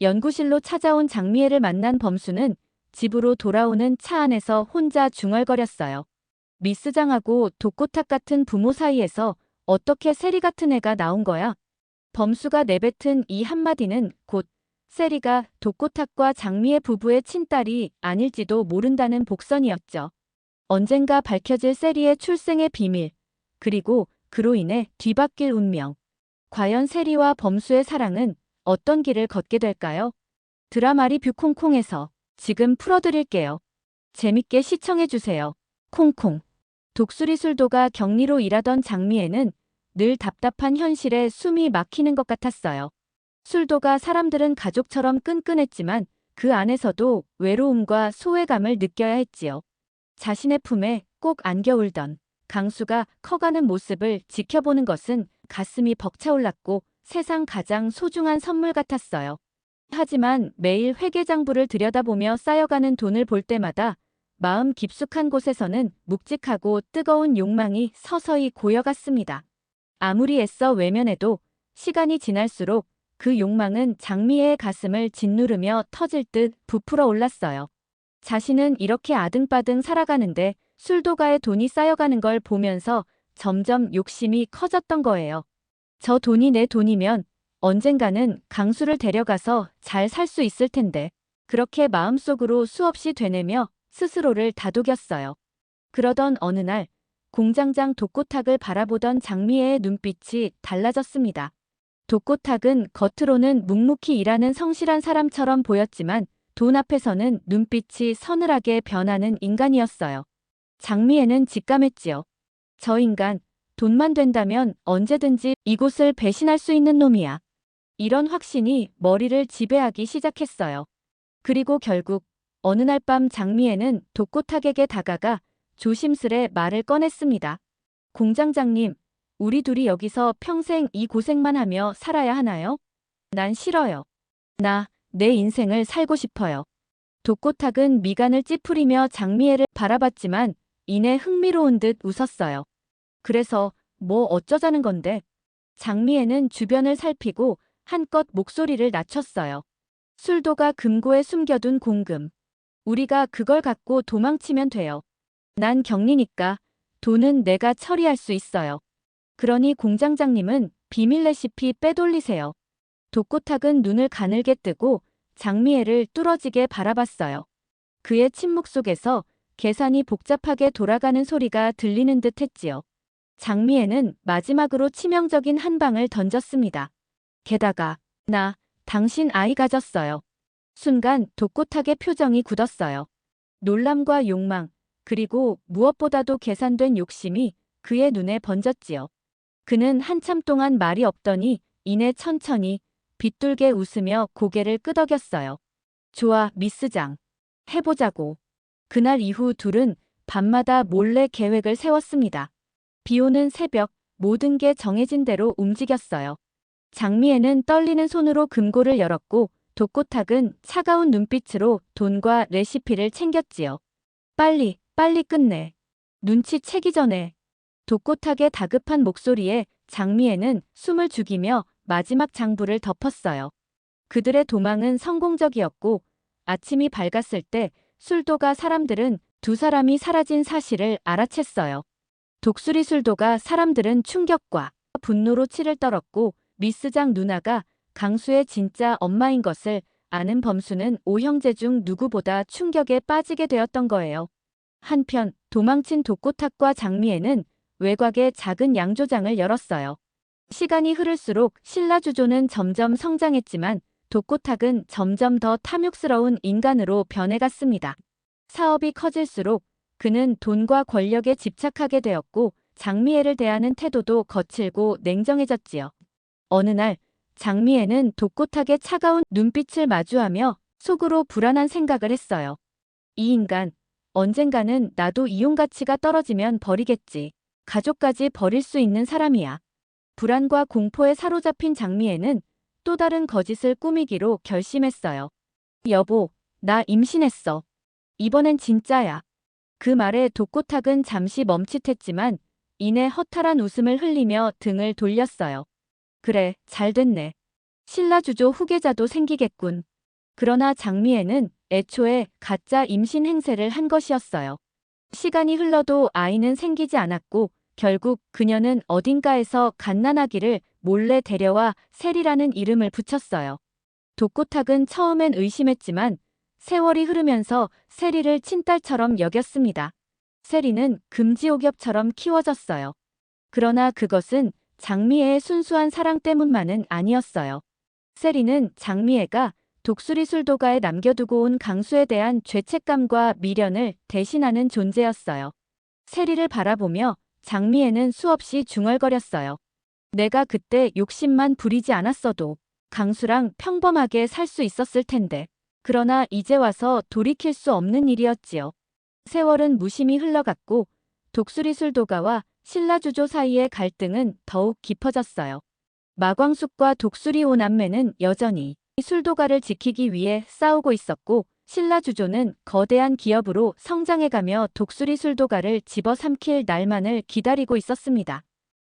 연구실로 찾아온 장미애를 만난 범수는 집으로 돌아오는 차 안에서 혼자 중얼거렸어요. 미스장하고 독고탁 같은 부모 사이에서 어떻게 세리 같은 애가 나온 거야? 범수가 내뱉은 이 한마디는 곧 세리가 독고탁과 장미애 부부의 친딸이 아닐지도 모른다는 복선이었죠. 언젠가 밝혀질 세리의 출생의 비밀, 그리고 그로 인해 뒤바뀔 운명. 과연 세리와 범수의 사랑은 어떤 길을 걷게 될까요? 드라마 리뷰 콩콩에서 지금 풀어드릴게요. 재밌게 시청해주세요. 콩콩. 독수리 술도가 격리로 일하던 장미애는 늘 답답한 현실에 숨이 막히는 것 같았어요. 술도가 사람들은 가족처럼 끈끈했지만 그 안에서도 외로움과 소외감을 느껴야 했지요. 자신의 품에 꼭 안겨 울던 강수가 커가는 모습을 지켜보는 것은 가슴이 벅차올랐고 세상 가장 소중한 선물 같았어요. 하지만 매일 회계장부를 들여다보며 쌓여가는 돈을 볼 때마다 마음 깊숙한 곳에서는 묵직하고 뜨거운 욕망이 서서히 고여갔습니다. 아무리 애써 외면해도 시간이 지날수록 그 욕망은 장미애의 가슴을 짓누르며 터질 듯 부풀어 올랐어요. 자신은 이렇게 아등바등 살아가는데 술도가의 돈이 쌓여가는 걸 보면서 점점 욕심이 커졌던 거예요. 저 돈이 내 돈이면 언젠가는 강수를 데려가서 잘 살 수 있을 텐데. 그렇게 마음속으로 수없이 되뇌며 스스로를 다독였어요. 그러던 어느 날 공장장 독고탁을 바라보던 장미애의 눈빛이 달라졌습니다. 독고탁은 겉으로는 묵묵히 일하는 성실한 사람처럼 보였지만 돈 앞에서는 눈빛이 서늘하게 변하는 인간이었어요. 장미애는 직감했지요. 저 인간, 돈만 된다면 언제든지 이곳을 배신할 수 있는 놈이야. 이런 확신이 머리를 지배하기 시작했어요. 그리고 결국 어느 날 밤 장미애는 독고탁에게 다가가 조심스레 말을 꺼냈습니다. 공장장님, 우리 둘이 여기서 평생 이 고생만 하며 살아야 하나요? 난 싫어요. 내 인생을 살고 싶어요. 독고탁은 미간을 찌푸리며 장미애를 바라봤지만 이내 흥미로운 듯 웃었어요. 그래서 뭐 어쩌자는 건데? 장미애는 주변을 살피고 한껏 목소리를 낮췄어요. 술도가 금고에 숨겨둔 공금. 우리가 그걸 갖고 도망치면 돼요. 난 격리니까 돈은 내가 처리할 수 있어요. 그러니 공장장님은 비밀 레시피 빼돌리세요. 독고탁은 눈을 가늘게 뜨고 장미애를 뚫어지게 바라봤어요. 그의 침묵 속에서 계산이 복잡하게 돌아가는 소리가 들리는 듯 했지요. 장미애는 마지막으로 치명적인 한 방을 던졌습니다. 게다가 당신 아이 가졌어요. 순간 독고탁의 표정이 굳었어요. 놀람과 욕망, 그리고 무엇보다도 계산된 욕심이 그의 눈에 번졌지요. 그는 한참 동안 말이 없더니 이내 천천히 빗둘게 웃으며 고개를 끄덕였어요. 좋아, 미스장. 해보자고. 그날 이후 둘은 밤마다 몰래 계획을 세웠습니다. 비오는 새벽, 모든 게 정해진 대로 움직였어요. 장미애는 떨리는 손으로 금고를 열었고 독고탁은 차가운 눈빛으로 돈과 레시피를 챙겼지요. 빨리 끝내. 눈치채기 전에. 독고탁의 다급한 목소리에 장미애는 숨을 죽이며 마지막 장부를 덮었어요. 그들의 도망은 성공적이었고 아침이 밝았을 때 술도가 사람들은 두 사람이 사라진 사실을 알아챘어요. 독수리 술도가 사람들은 충격과 분노로 치를 떨었고 미스장 누나가 강수의 진짜 엄마인 것을 아는 범수는 오형제 중 누구보다 충격에 빠지게 되었던 거예요. 한편 도망친 독고탁과 장미애는 외곽에 작은 양조장을 열었어요. 시간이 흐를수록 신라주조는 점점 성장했지만 독고탁은 점점 더 탐욕스러운 인간으로 변해갔습니다. 사업이 커질수록 그는 돈과 권력에 집착하게 되었고 장미애를 대하는 태도도 거칠고 냉정해졌지요. 어느 날 장미애는 독고탁의 차가운 눈빛을 마주하며 속으로 불안한 생각을 했어요. 이 인간, 언젠가는 나도 이용 가치가 떨어지면 버리겠지. 가족까지 버릴 수 있는 사람이야. 불안과 공포에 사로잡힌 장미애는 또 다른 거짓을 꾸미기로 결심했어요. 여보, 나 임신했어. 이번엔 진짜야. 그 말에 독고탁은 잠시 멈칫했지만 이내 허탈한 웃음을 흘리며 등을 돌렸어요. 그래, 잘 됐네. 신라주조 후계자도 생기겠군. 그러나 장미애는 애초에 가짜 임신 행세를 한 것이었어요. 시간이 흘러도 아이는 생기지 않았고 결국 그녀는 어딘가에서 갓난아기를 몰래 데려와 세리라는 이름을 붙였어요. 독고탁은 처음엔 의심했지만 세월이 흐르면서 세리를 친딸처럼 여겼습니다. 세리는 금지옥엽처럼 키워졌어요. 그러나 그것은 장미애의 순수한 사랑 때문만은 아니었어요. 세리는 장미애가 독수리 술도가에 남겨두고 온 강수에 대한 죄책감과 미련을 대신하는 존재였어요. 세리를 바라보며 장미애는 수없이 중얼거렸어요. 내가 그때 욕심만 부리지 않았어도 강수랑 평범하게 살 수 있었을 텐데. 그러나 이제 와서 돌이킬 수 없는 일이었지요. 세월은 무심히 흘러갔고 독수리 술도가와 신라주조 사이의 갈등은 더욱 깊어졌어요. 마광숙과 독수리 오남매는 여전히 술도가를 지키기 위해 싸우고 있었고 신라주조는 거대한 기업으로 성장해가며 독수리 술도가를 집어삼킬 날만을 기다리고 있었습니다.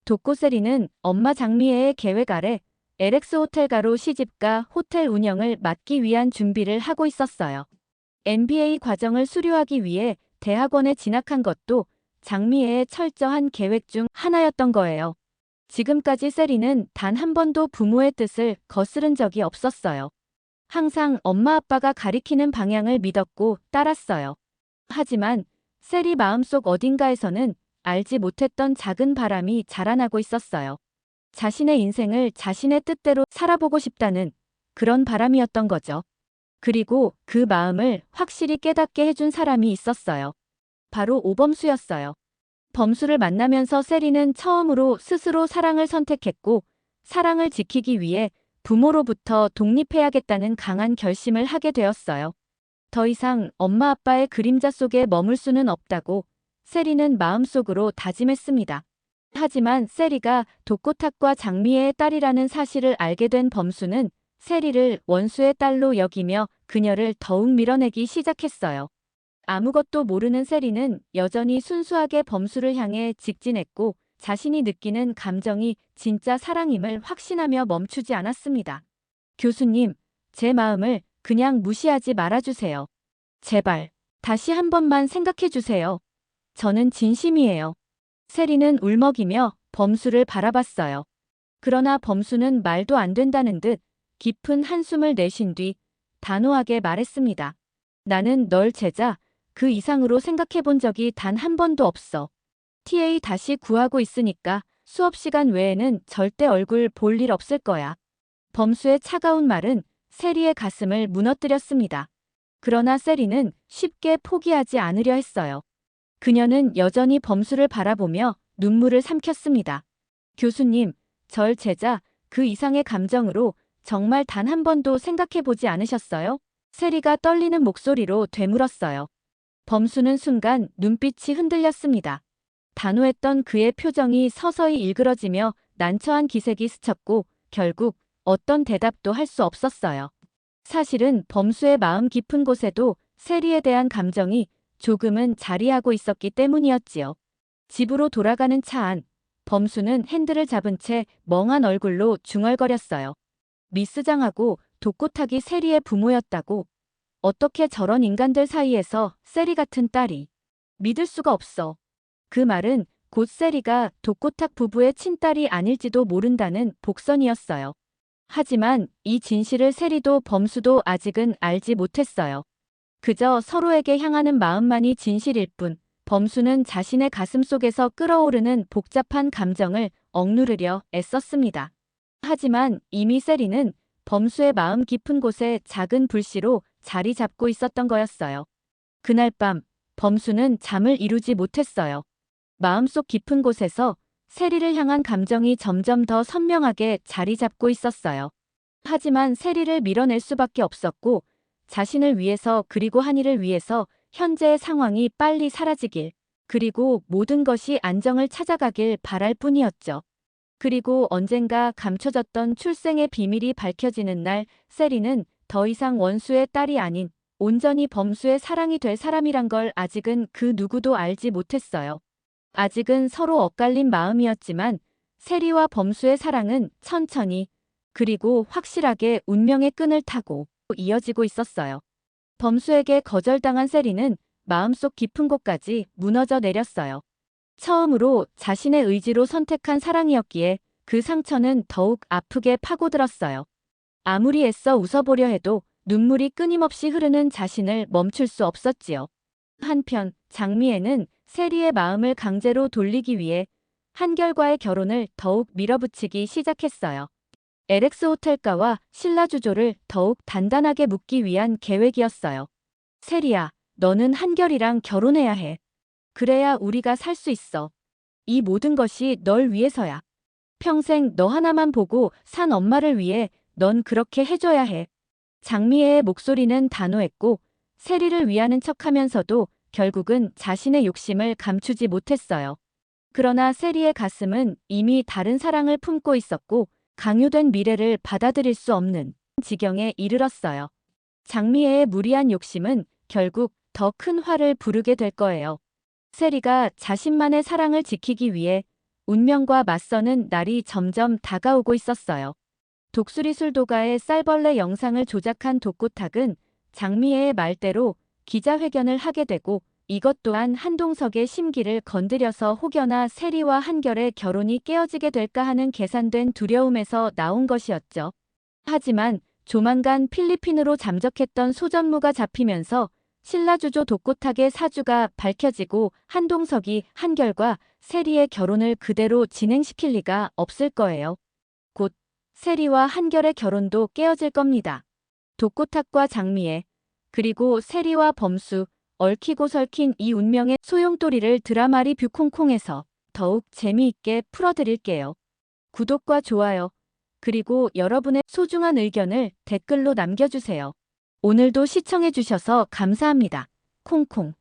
독고세리는 엄마 장미애의 계획 아래 LX 호텔가로 시집가 호텔 운영을 맡기 위한 준비를 하고 있었어요. MBA 과정을 수료하기 위해 대학원에 진학한 것도 장미애의 철저한 계획 중 하나였던 거예요. 지금까지 세리는 단 한 번도 부모의 뜻을 거스른 적이 없었어요. 항상 엄마 아빠가 가리키는 방향을 믿었고 따랐어요. 하지만 세리 마음속 어딘가에서는 알지 못했던 작은 바람이 자라나고 있었어요. 자신의 인생을 자신의 뜻대로 살아보고 싶다는 그런 바람이었던 거죠. 그리고 그 마음을 확실히 깨닫게 해준 사람이 있었어요. 바로 오범수였어요. 범수를 만나면서 세리는 처음으로 스스로 사랑을 선택했고 사랑을 지키기 위해 부모로부터 독립해야겠다는 강한 결심을 하게 되었어요. 더 이상 엄마 아빠의 그림자 속에 머물 수는 없다고 세리는 마음속으로 다짐했습니다. 하지만 세리가 독고탁과 장미애의 딸이라는 사실을 알게 된 범수는 세리를 원수의 딸로 여기며 그녀를 더욱 밀어내기 시작했어요. 아무것도 모르는 세리는 여전히 순수하게 범수를 향해 직진했고 자신이 느끼는 감정이 진짜 사랑임을 확신하며 멈추지 않았습니다. 교수님, 제 마음을 그냥 무시하지 말아주세요. 제발, 다시 한 번만 생각해주세요. 저는 진심이에요. 세리는 울먹이며 범수를 바라봤어요. 그러나 범수는 말도 안 된다는 듯 깊은 한숨을 내쉰 뒤 단호하게 말했습니다. 나는 널 제자, 그 이상으로 생각해 본 적이 단 한 번도 없어. TA 다시 구하고 있으니까 수업 시간 외에는 절대 얼굴 볼 일 없을 거야. 범수의 차가운 말은 세리의 가슴을 무너뜨렸습니다. 그러나 세리는 쉽게 포기하지 않으려 했어요. 그녀는 여전히 범수를 바라보며 눈물을 삼켰습니다. 교수님, 절 제자, 그 이상의 감정으로 정말 단 한 번도 생각해 보지 않으셨어요? 세리가 떨리는 목소리로 되물었어요. 범수는 순간 눈빛이 흔들렸습니다. 단호했던 그의 표정이 서서히 일그러지며 난처한 기색이 스쳤고 결국 어떤 대답도 할 수 없었어요. 사실은 범수의 마음 깊은 곳에도 세리에 대한 감정이 조금은 자리하고 있었기 때문이었지요. 집으로 돌아가는 차 안, 범수는 핸들을 잡은 채 멍한 얼굴로 중얼거렸어요. 미스장하고 독고탁이 세리의 부모였다고. 어떻게 저런 인간들 사이에서 세리 같은 딸이. 믿을 수가 없어. 그 말은 곧 세리가 독고탁 부부의 친딸이 아닐지도 모른다는 복선이었어요. 하지만 이 진실을 세리도 범수도 아직은 알지 못했어요. 그저 서로에게 향하는 마음만이 진실일 뿐 범수는 자신의 가슴 속에서 끓어오르는 복잡한 감정을 억누르려 애썼습니다. 하지만 이미 세리는 범수의 마음 깊은 곳에 작은 불씨로 자리 잡고 있었던 거였어요. 그날 밤 범수는 잠을 이루지 못했어요. 마음속 깊은 곳에서 세리를 향한 감정이 점점 더 선명하게 자리 잡고 있었어요. 하지만 세리를 밀어낼 수밖에 없었고 자신을 위해서 그리고 한이를 위해서 현재의 상황이 빨리 사라지길 그리고 모든 것이 안정을 찾아가길 바랄 뿐이었죠. 그리고 언젠가 감춰졌던 출생의 비밀이 밝혀지는 날 세리는 더 이상 원수의 딸이 아닌 온전히 범수의 사랑이 될 사람이란 걸 아직은 그 누구도 알지 못했어요. 아직은 서로 엇갈린 마음이었지만 세리와 범수의 사랑은 천천히 그리고 확실하게 운명의 끈을 타고 이어지고 있었어요. 범수에게 거절당한 세리는 마음속 깊은 곳까지 무너져 내렸어요. 처음으로 자신의 의지로 선택한 사랑이었기에 그 상처는 더욱 아프게 파고들었어요. 아무리 애써 웃어보려 해도 눈물이 끊임없이 흐르는 자신을 멈출 수 없었지요. 한편 장미애는 세리의 마음을 강제로 돌리기 위해 한결과의 결혼을 더욱 밀어붙이기 시작했어요. LX 호텔가와 신라주조를 더욱 단단하게 묶기 위한 계획이었어요. 세리야, 너는 한결이랑 결혼해야 해. 그래야 우리가 살 수 있어. 이 모든 것이 널 위해서야. 평생 너 하나만 보고 산 엄마를 위해 넌 그렇게 해줘야 해. 장미애의 목소리는 단호했고 세리를 위하는 척하면서도 결국은 자신의 욕심을 감추지 못했어요. 그러나 세리의 가슴은 이미 다른 사랑을 품고 있었고 강요된 미래를 받아들일 수 없는 지경에 이르렀어요. 장미애의 무리한 욕심은 결국 더 큰 화를 부르게 될 거예요. 세리가 자신만의 사랑을 지키기 위해 운명과 맞서는 날이 점점 다가오고 있었어요. 독수리 술도가의 쌀벌레 영상을 조작한 독고탁은 장미애의 말대로 기자회견을 하게 되고 이것 또한 한동석의 심기를 건드려서 혹여나 세리와 한결의 결혼이 깨어지게 될까 하는 계산된 두려움에서 나온 것이었죠. 하지만 조만간 필리핀으로 잠적했던 소전무가 잡히면서 신라주조 독고탁의 사주가 밝혀지고 한동석이 한결과 세리의 결혼을 그대로 진행시킬 리가 없을 거예요. 곧 세리와 한결의 결혼도 깨어질 겁니다. 독고탁과 장미애, 그리고 세리와 범수, 얽히고 설킨 이 운명의 소용돌이를 드라마 리뷰 콩콩에서 더욱 재미있게 풀어드릴게요. 구독과 좋아요, 그리고 여러분의 소중한 의견을 댓글로 남겨주세요. 오늘도 시청해주셔서 감사합니다. 콩콩.